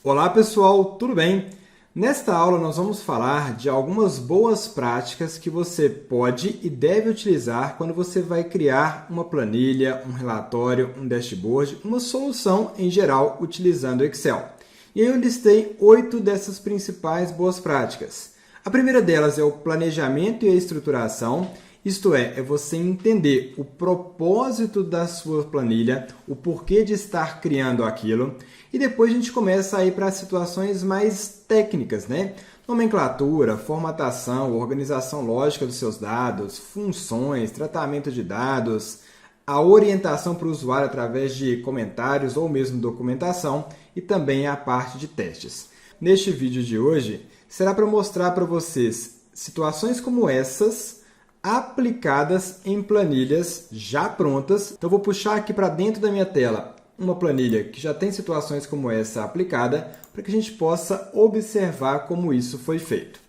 Olá pessoal, tudo bem? Nesta aula nós vamos falar de algumas boas práticas que você pode e deve utilizar quando você vai criar uma planilha, um relatório, um dashboard, uma solução em geral utilizando o Excel. E aí eu listei 8 dessas principais boas práticas. A primeira delas é o planejamento e a estruturação. Isto é você entender o propósito da sua planilha, o porquê de estar criando aquilo, e depois a gente começa a ir para situações mais técnicas, né? Nomenclatura, formatação, organização lógica dos seus dados, funções, tratamento de dados, a orientação para o usuário através de comentários ou mesmo documentação e também a parte de testes. Neste vídeo de hoje, será para mostrar para vocês situações como essas, aplicadas em planilhas já prontas. Então, vou puxar aqui para dentro da minha tela uma planilha que já tem situações como essa aplicada, para que a gente possa observar como isso foi feito.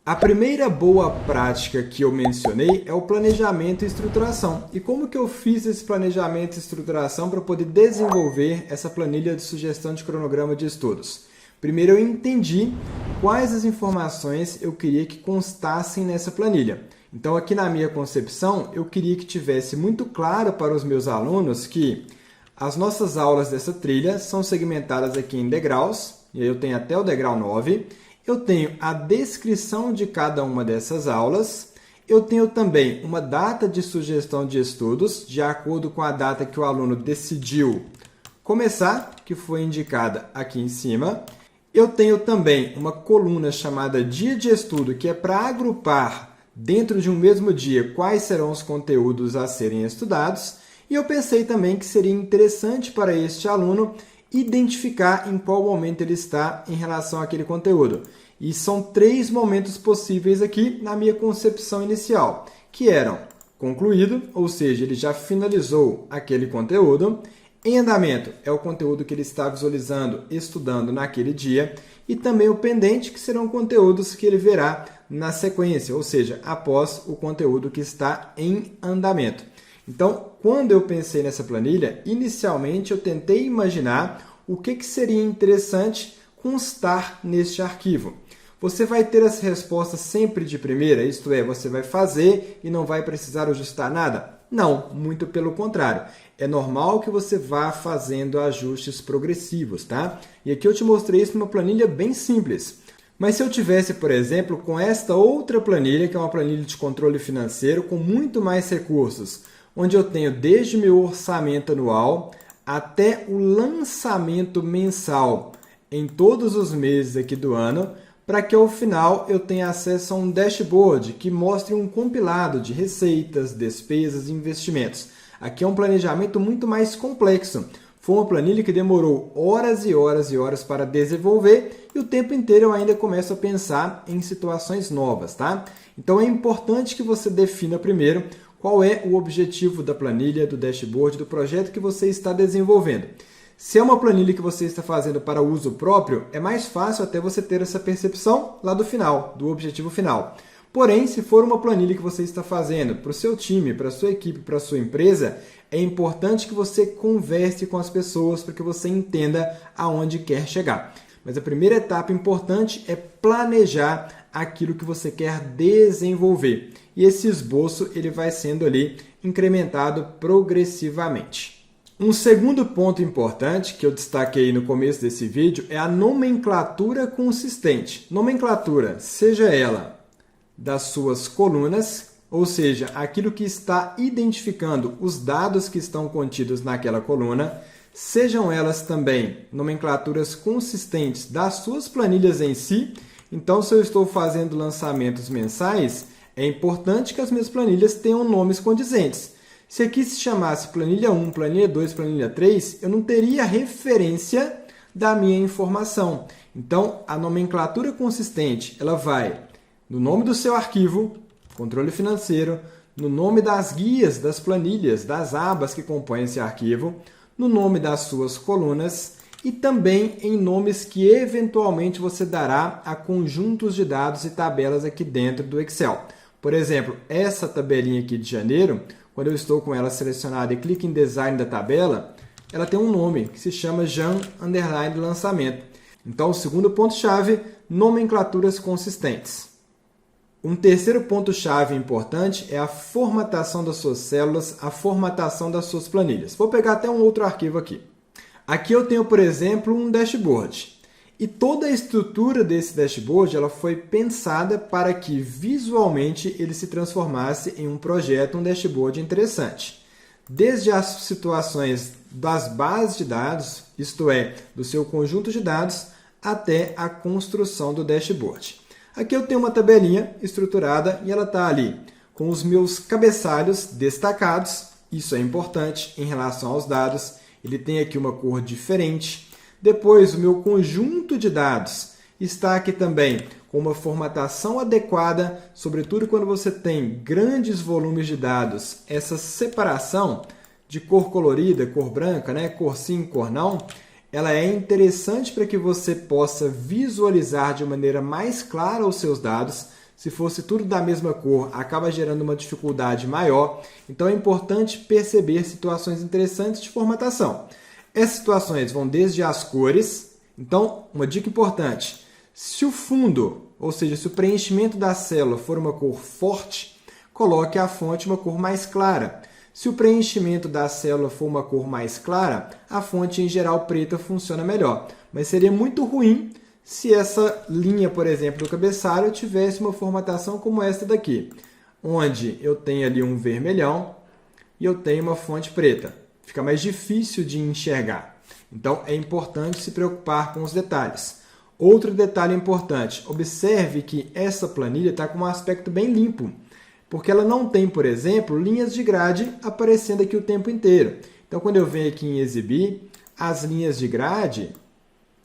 A primeira boa prática que eu mencionei é o planejamento e estruturação. E como que eu fiz esse planejamento e estruturação para poder desenvolver essa planilha de sugestão de cronograma de estudos? Primeiro eu entendi quais as informações eu queria que constassem nessa planilha. Então aqui na minha concepção eu queria que tivesse muito claro para os meus alunos que as nossas aulas dessa trilha são segmentadas aqui em degraus, e aí eu tenho até o degrau 9. Eu tenho a descrição de cada uma dessas aulas. Eu tenho também uma data de sugestão de estudos, de acordo com a data que o aluno decidiu começar, que foi indicada aqui em cima. Eu tenho também uma coluna chamada Dia de Estudo, que é para agrupar dentro de um mesmo dia quais serão os conteúdos a serem estudados. E eu pensei também que seria interessante para este aluno identificar em qual momento ele está em relação àquele conteúdo. E são 3 momentos possíveis aqui na minha concepção inicial, que eram concluído, ou seja, ele já finalizou aquele conteúdo. Em andamento é o conteúdo que ele está visualizando, estudando naquele dia. E também o pendente, que serão conteúdos que ele verá na sequência, ou seja, após o conteúdo que está em andamento. Então, quando eu pensei nessa planilha, inicialmente eu tentei imaginar o que seria interessante constar neste arquivo. Você vai ter as respostas sempre de primeira, isto é, você vai fazer e não vai precisar ajustar nada? Não, muito pelo contrário. É normal que você vá fazendo ajustes progressivos, tá? E aqui eu te mostrei isso numa planilha bem simples. Mas se eu tivesse, por exemplo, com esta outra planilha, que é uma planilha de controle financeiro, com muito mais recursos, onde eu tenho desde meu orçamento anual até o lançamento mensal em todos os meses aqui do ano, para que ao final eu tenha acesso a um dashboard que mostre um compilado de receitas, despesas e investimentos. Aqui é um planejamento muito mais complexo. Foi uma planilha que demorou horas e horas e horas para desenvolver e o tempo inteiro eu ainda começo a pensar em situações novas, tá? Então é importante que você defina primeiro qual é o objetivo da planilha, do dashboard, do projeto que você está desenvolvendo. Se é uma planilha que você está fazendo para uso próprio, é mais fácil até você ter essa percepção lá do final, do objetivo final. Porém, se for uma planilha que você está fazendo para o seu time, para a sua equipe, para a sua empresa, é importante que você converse com as pessoas para que você entenda aonde quer chegar. Mas a primeira etapa importante é planejar aquilo que você quer desenvolver. E esse esboço ele vai sendo ali incrementado progressivamente. Um segundo ponto importante que eu destaquei no começo desse vídeo é a nomenclatura consistente. Nomenclatura, seja ela das suas colunas, ou seja, aquilo que está identificando os dados que estão contidos naquela coluna, sejam elas também nomenclaturas consistentes das suas planilhas em si. Então, se eu estou fazendo lançamentos mensais, é importante que as minhas planilhas tenham nomes condizentes. Se aqui se chamasse planilha 1, planilha 2, planilha 3, eu não teria referência da minha informação. Então, a nomenclatura consistente ela vai no nome do seu arquivo, controle financeiro, no nome das guias, das planilhas, das abas que compõem esse arquivo, no nome das suas colunas e também em nomes que eventualmente você dará a conjuntos de dados e tabelas aqui dentro do Excel. Por exemplo, essa tabelinha aqui de janeiro, quando eu estou com ela selecionada e clico em Design da tabela, ela tem um nome que se chama Jan_Lançamento. Então, o segundo ponto-chave, nomenclaturas consistentes. Um terceiro ponto-chave importante é a formatação das suas células, a formatação das suas planilhas. Vou pegar até um outro arquivo aqui. Aqui eu tenho, por exemplo, um dashboard. E toda a estrutura desse dashboard ela foi pensada para que visualmente ele se transformasse em um projeto, um dashboard interessante. Desde as situações das bases de dados, isto é, do seu conjunto de dados, até a construção do dashboard. Aqui eu tenho uma tabelinha estruturada e ela está ali com os meus cabeçalhos destacados. Isso é importante em relação aos dados. Ele tem aqui uma cor diferente. Depois, o meu conjunto de dados está aqui também com uma formatação adequada, sobretudo quando você tem grandes volumes de dados. Essa separação de cor colorida, cor branca, né? Cor sim, cor não, ela é interessante para que você possa visualizar de maneira mais clara os seus dados. Se fosse tudo da mesma cor, acaba gerando uma dificuldade maior. Então é importante perceber situações interessantes de formatação. Essas situações vão desde as cores. Então, uma dica importante. Se o fundo, ou seja, se o preenchimento da célula for uma cor forte, coloque a fonte uma cor mais clara. Se o preenchimento da célula for uma cor mais clara, a fonte em geral preta funciona melhor. Mas seria muito ruim se essa linha, por exemplo, do cabeçalho tivesse uma formatação como esta daqui, onde eu tenho ali um vermelhão e eu tenho uma fonte preta. Fica mais difícil de enxergar. Então, é importante se preocupar com os detalhes. Outro detalhe importante, observe que essa planilha está com um aspecto bem limpo, porque ela não tem, por exemplo, linhas de grade aparecendo aqui o tempo inteiro. Então, quando eu venho aqui em exibir, as linhas de grade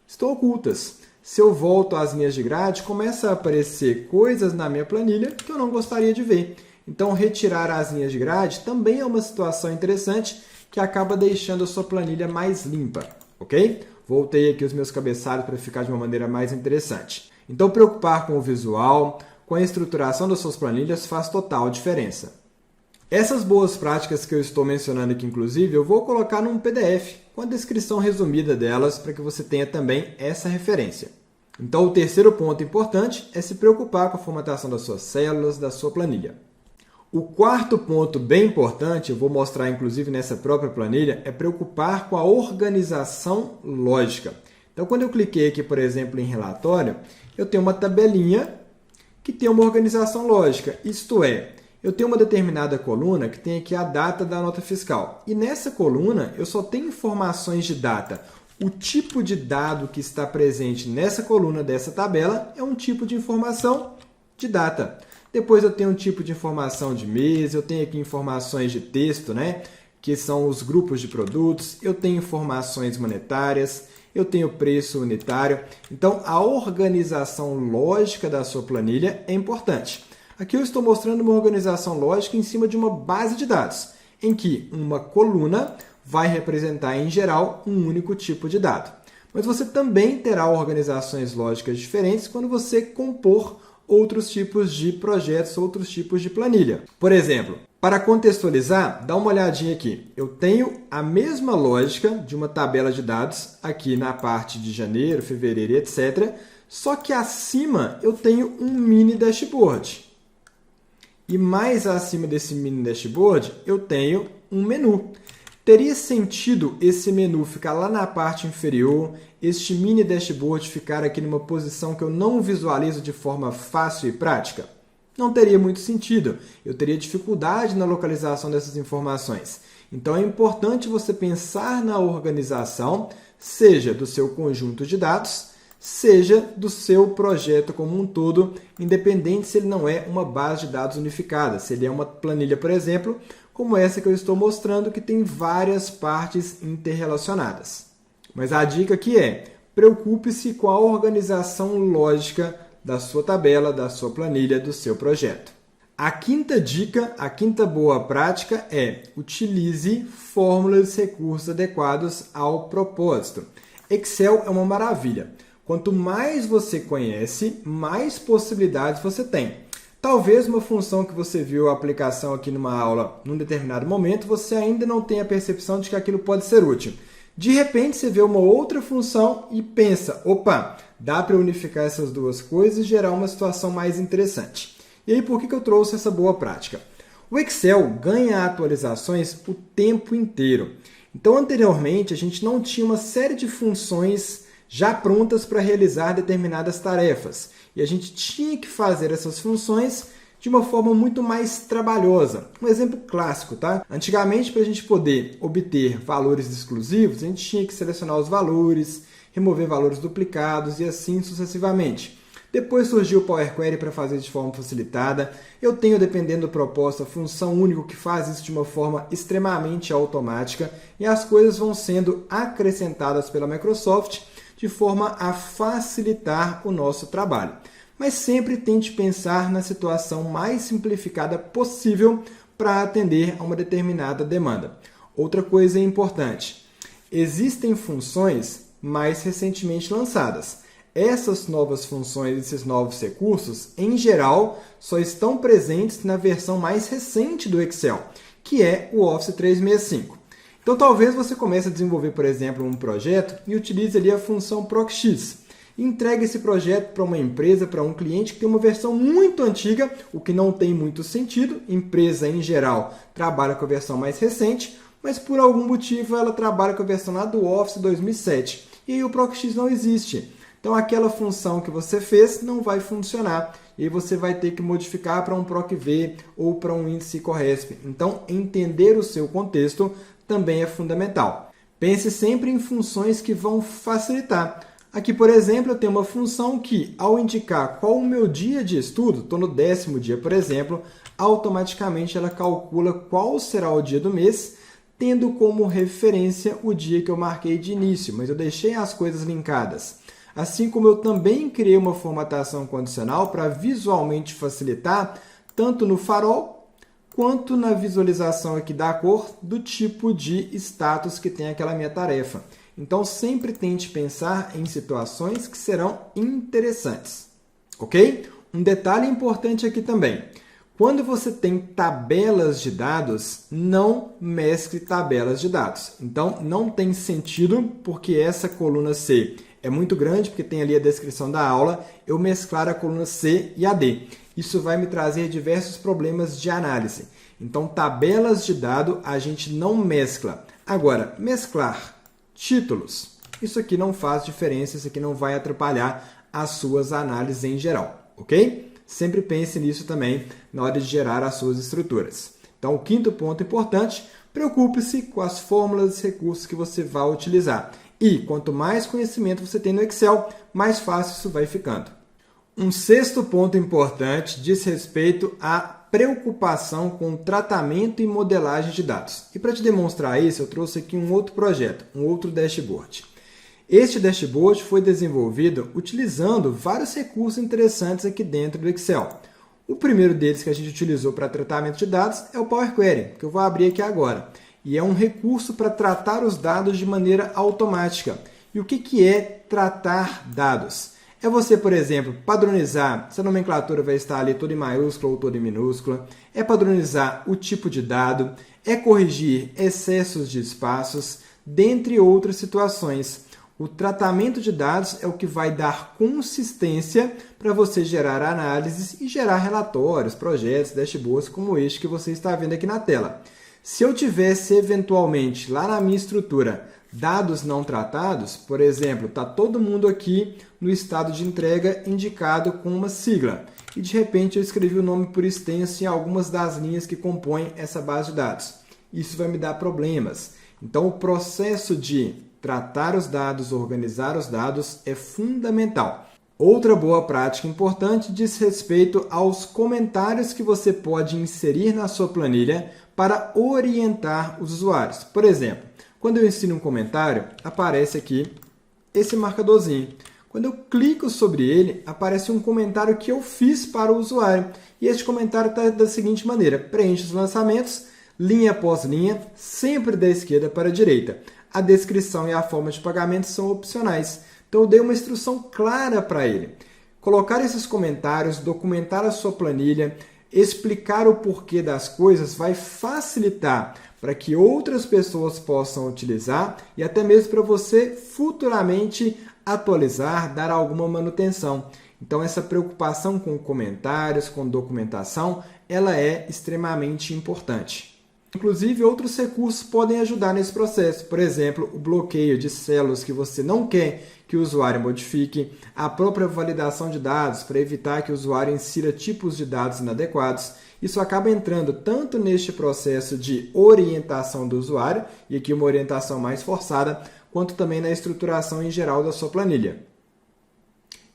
estão ocultas. Se eu volto às linhas de grade, começa a aparecer coisas na minha planilha que eu não gostaria de ver. Então, retirar as linhas de grade também é uma situação interessante que acaba deixando a sua planilha mais limpa, ok? Voltei aqui os meus cabeçalhos para ficar de uma maneira mais interessante. Então, preocupar com o visual, com a estruturação das suas planilhas faz total diferença. Essas boas práticas que eu estou mencionando aqui, inclusive, eu vou colocar num PDF com a descrição resumida delas para que você tenha também essa referência. Então, o terceiro ponto importante é se preocupar com a formatação das suas células, da sua planilha. O quarto ponto bem importante, eu vou mostrar inclusive nessa própria planilha, é preocupar com a organização lógica. Então, quando eu cliquei aqui, por exemplo, em relatório, eu tenho uma tabelinha que tem uma organização lógica, isto é, eu tenho uma determinada coluna que tem aqui a data da nota fiscal. E nessa coluna eu só tenho informações de data. O tipo de dado que está presente nessa coluna dessa tabela é um tipo de informação de data. Depois eu tenho um tipo de informação de mês, eu tenho aqui informações de texto, né, que são os grupos de produtos, eu tenho informações monetárias, eu tenho preço unitário. Então, a organização lógica da sua planilha é importante. Aqui eu estou mostrando uma organização lógica em cima de uma base de dados, em que uma coluna vai representar, em geral, um único tipo de dado. Mas você também terá organizações lógicas diferentes quando você compor outros tipos de projetos, outros tipos de planilha. Por exemplo, para contextualizar, dá uma olhadinha aqui. Eu tenho a mesma lógica de uma tabela de dados aqui na parte de janeiro, fevereiro, etc. Só que acima eu tenho um mini dashboard. E mais acima desse mini dashboard eu tenho um menu. Teria sentido esse menu ficar lá na parte inferior, este mini dashboard ficar aqui numa posição que eu não visualizo de forma fácil e prática? Não teria muito sentido. Eu teria dificuldade na localização dessas informações. Então é importante você pensar na organização, seja do seu conjunto de dados, seja do seu projeto como um todo, independente se ele não é uma base de dados unificada, se ele é uma planilha, por exemplo, como essa que eu estou mostrando, que tem várias partes interrelacionadas. Mas a dica aqui é, preocupe-se com a organização lógica da sua tabela, da sua planilha, do seu projeto. A quinta dica, a quinta boa prática é utilize fórmulas e recursos adequados ao propósito. Excel é uma maravilha. Quanto mais você conhece, mais possibilidades você tem. Talvez uma função que você viu a aplicação aqui numa aula num determinado momento, você ainda não tenha a percepção de que aquilo pode ser útil. De repente, você vê uma outra função e pensa, opa, dá para unificar essas duas coisas e gerar uma situação mais interessante. E aí, por que eu trouxe essa boa prática? O Excel ganha atualizações o tempo inteiro. Então, anteriormente, a gente não tinha uma série de funções já prontas para realizar determinadas tarefas. E a gente tinha que fazer essas funções de uma forma muito mais trabalhosa. Um exemplo clássico, tá? Antigamente, para a gente poder obter valores exclusivos, a gente tinha que selecionar os valores, remover valores duplicados e assim sucessivamente. Depois surgiu o Power Query para fazer de forma facilitada. Eu tenho, dependendo do propósito, a função única que faz isso de uma forma extremamente automática e as coisas vão sendo acrescentadas pela Microsoft de forma a facilitar o nosso trabalho. Mas sempre tente pensar na situação mais simplificada possível para atender a uma determinada demanda. Outra coisa importante, existem funções mais recentemente lançadas. Essas novas funções, esses novos recursos, em geral, só estão presentes na versão mais recente do Excel, que é o Office 365. Então, talvez você comece a desenvolver, por exemplo, um projeto e utilize ali a função ProcX. Entregue esse projeto para uma empresa, para um cliente que tem uma versão muito antiga, o que não tem muito sentido. Empresa, em geral, trabalha com a versão mais recente, mas por algum motivo ela trabalha com a versão lá do Office 2007. E aí o ProcX não existe. Então, aquela função que você fez não vai funcionar. E aí você vai ter que modificar para um PROC-V ou para um índice CORRESP. Então, entender o seu contexto também é fundamental. Pense sempre em funções que vão facilitar. Aqui, por exemplo, eu tenho uma função que, ao indicar qual o meu dia de estudo, estou no 10º dia, por exemplo, automaticamente ela calcula qual será o dia do mês, tendo como referência o dia que eu marquei de início, mas eu deixei as coisas linkadas. Assim como eu também criei uma formatação condicional para visualmente facilitar, tanto no farol, quanto na visualização aqui da cor do tipo de status que tem aquela minha tarefa. Então, sempre tente pensar em situações que serão interessantes, ok? Um detalhe importante aqui também. Quando você tem tabelas de dados, não mescle tabelas de dados. Então, não tem sentido, porque essa coluna C é muito grande, porque tem ali a descrição da aula, eu mesclar a coluna C e a D. Isso vai me trazer diversos problemas de análise. Então, tabelas de dado a gente não mescla. Agora, mesclar títulos, isso aqui não faz diferença, isso aqui não vai atrapalhar as suas análises em geral, ok? Sempre pense nisso também na hora de gerar as suas estruturas. Então, o quinto ponto importante, preocupe-se com as fórmulas e recursos que você vai utilizar. E quanto mais conhecimento você tem no Excel, mais fácil isso vai ficando. Um sexto ponto importante diz respeito à preocupação com o tratamento e modelagem de dados. E para te demonstrar isso, eu trouxe aqui um outro projeto, um outro dashboard. Este dashboard foi desenvolvido utilizando vários recursos interessantes aqui dentro do Excel. O primeiro deles que a gente utilizou para tratamento de dados é o Power Query, que eu vou abrir aqui agora. E é um recurso para tratar os dados de maneira automática. E o que é tratar dados? É você, por exemplo, padronizar, se a nomenclatura vai estar ali toda em maiúscula ou toda em minúscula, é padronizar o tipo de dado, é corrigir excessos de espaços, dentre outras situações. O tratamento de dados é o que vai dar consistência para você gerar análises e gerar relatórios, projetos, dashboards como este que você está vendo aqui na tela. Se eu tivesse, eventualmente, lá na minha estrutura, dados não tratados, por exemplo, está todo mundo aqui no estado de entrega indicado com uma sigla. E, de repente, eu escrevi o nome por extenso em algumas das linhas que compõem essa base de dados. Isso vai me dar problemas. Então, o processo de tratar os dados, organizar os dados é fundamental. Outra boa prática importante diz respeito aos comentários que você pode inserir na sua planilha para orientar os usuários. Por exemplo, quando eu insiro um comentário, aparece aqui esse marcadorzinho. Quando eu clico sobre ele, aparece um comentário que eu fiz para o usuário. E este comentário está da seguinte maneira: preencha os lançamentos, linha após linha, sempre da esquerda para a direita. A descrição e a forma de pagamento são opcionais. Então, eu dei uma instrução clara para ele. Colocar esses comentários, documentar a sua planilha, explicar o porquê das coisas vai facilitar para que outras pessoas possam utilizar e até mesmo para você futuramente atualizar, dar alguma manutenção. Então, essa preocupação com comentários, com documentação, ela é extremamente importante. Inclusive, outros recursos podem ajudar nesse processo. Por exemplo, o bloqueio de células que você não quer que o usuário modifique, a própria validação de dados para evitar que o usuário insira tipos de dados inadequados. Isso acaba entrando tanto neste processo de orientação do usuário, e aqui uma orientação mais forçada, quanto também na estruturação em geral da sua planilha.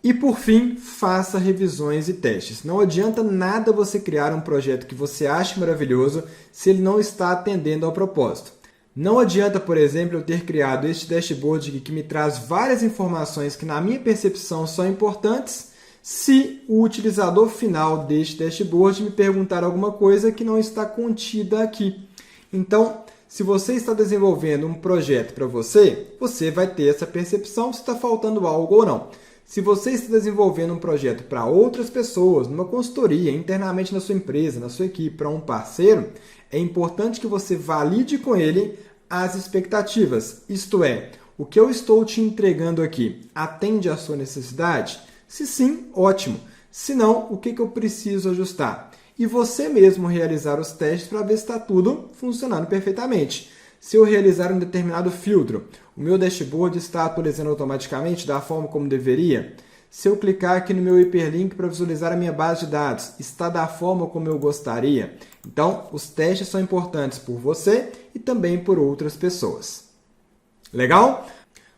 E, por fim, faça revisões e testes. Não adianta nada você criar um projeto que você ache maravilhoso se ele não está atendendo ao propósito. Não adianta, por exemplo, eu ter criado este dashboard aqui que me traz várias informações que, na minha percepção, são importantes, se o utilizador final deste dashboard me perguntar alguma coisa que não está contida aqui. Então, se você está desenvolvendo um projeto para você, você vai ter essa percepção se está faltando algo ou não. Se você está desenvolvendo um projeto para outras pessoas, numa consultoria, internamente na sua empresa, na sua equipe, para um parceiro, é importante que você valide com ele as expectativas. Isto é, o que eu estou te entregando aqui atende à sua necessidade? Se sim, ótimo. Se não, o que eu preciso ajustar? E você mesmo realizar os testes para ver se está tudo funcionando perfeitamente. Se eu realizar um determinado filtro, o meu dashboard está atualizando automaticamente da forma como deveria? Se eu clicar aqui no meu hiperlink para visualizar a minha base de dados, está da forma como eu gostaria? Então, os testes são importantes por você e também por outras pessoas. Legal?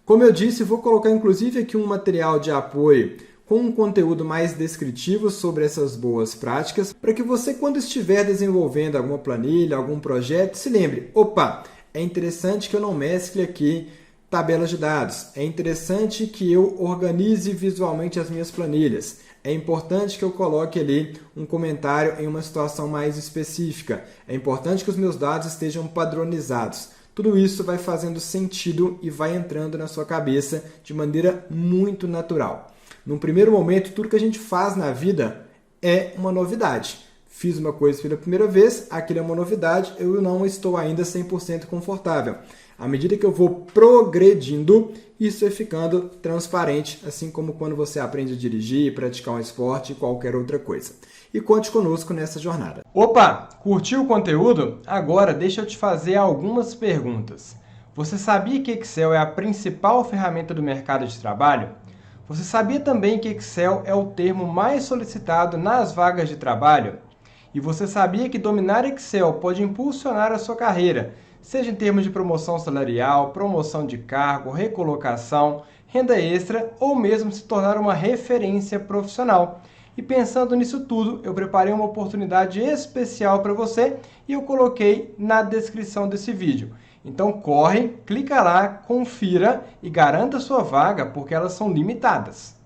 Como eu disse, vou colocar inclusive aqui um material de apoio com um conteúdo mais descritivo sobre essas boas práticas, para que você, quando estiver desenvolvendo alguma planilha, algum projeto, se lembre, opa, é interessante que eu não mescle aqui tabelas de dados. É interessante que eu organize visualmente as minhas planilhas. É importante que eu coloque ali um comentário em uma situação mais específica. É importante que os meus dados estejam padronizados. Tudo isso vai fazendo sentido e vai entrando na sua cabeça de maneira muito natural. Num primeiro momento, tudo que a gente faz na vida é uma novidade. Fiz uma coisa pela primeira vez, aquilo é uma novidade, eu não estou ainda 100% confortável. À medida que eu vou progredindo, isso é ficando transparente, assim como quando você aprende a dirigir, praticar um esporte e qualquer outra coisa. E conte conosco nessa jornada. Opa! Curtiu o conteúdo? Agora deixa eu te fazer algumas perguntas. Você sabia que Excel é a principal ferramenta do mercado de trabalho? Você sabia também que Excel é o termo mais solicitado nas vagas de trabalho? E você sabia que dominar Excel pode impulsionar a sua carreira, seja em termos de promoção salarial, promoção de cargo, recolocação, renda extra ou mesmo se tornar uma referência profissional? E pensando nisso tudo, eu preparei uma oportunidade especial para você e eu coloquei na descrição desse vídeo. Então corre, clica lá, confira e garanta sua vaga porque elas são limitadas.